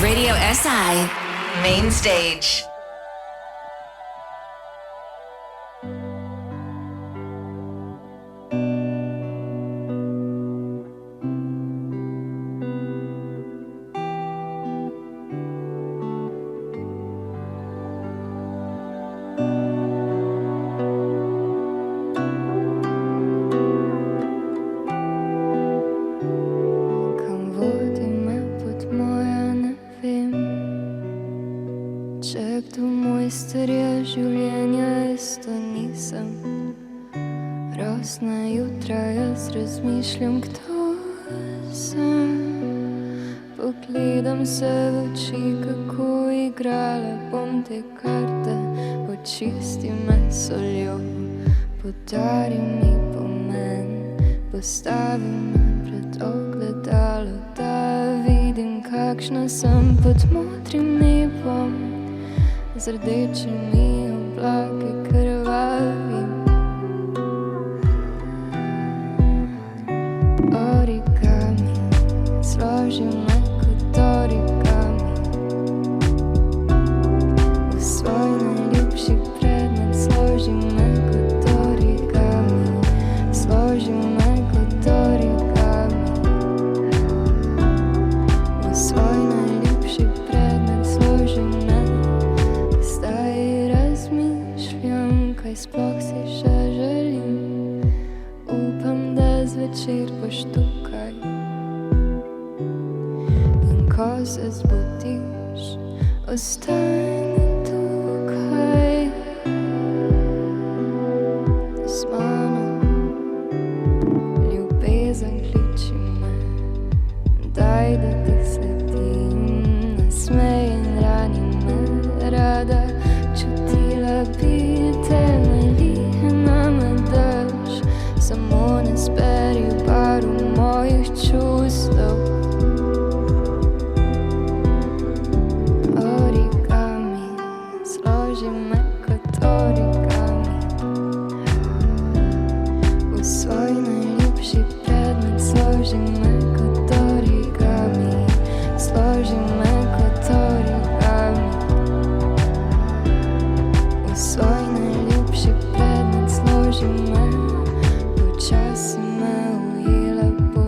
Radio SI Main Stage. Razmišljam, kdo sem. Pogledam se v oči, kako igrala bom te karte. Očisti me soljo, podari mi pomen. Postavi me pred ogledalo, da vidim, kakšna sem pod modrim nebom. Z rdečimi oblaki krvavim. Origami, složi me kot origami. V svoj najljubši predmet složi me kot origami. Složi me kot origami. V svoj najljubši predmet složi me. Zdaj razmišljam, kaj sploh si še želim. Upam, da zvečer boš tukaj. In ko se zbudiš, ostani tukaj z mano. Ljubezen kliči me, daj da ti sledim. Nasmej in rani me, rada čutila bi te. Nalihna me drž, samo ne speri baru mojih čustev. Origami, složi me kot origami. V svoj najljubši predmet složi me kot origami. Složi me kot origami. V svoj najljubši predmet složi me. Počasi me ujela bo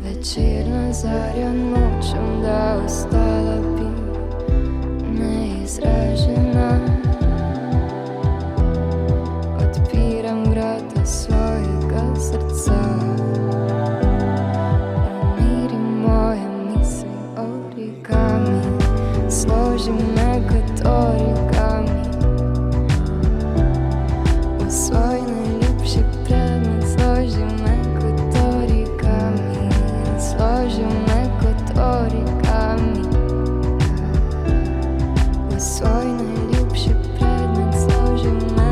večerna zarja, nočem, da ostala bi neizražena. Odpiram vrata svojega srca. Umiri moje misli, origami. Složi me kot origami. V svoj najljubši predmet složi me kot origami. Složi me kot origami. V svoj najljubši predmet složi me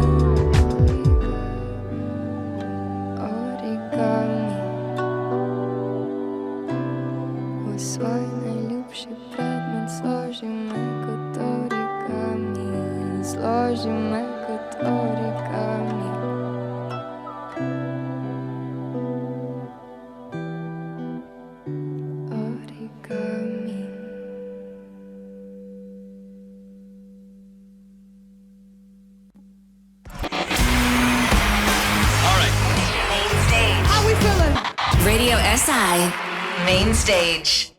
origami. V svoj najljubši predmet složi me kot origami. Složi me kot origami. Origami. Radio SI Main Stage.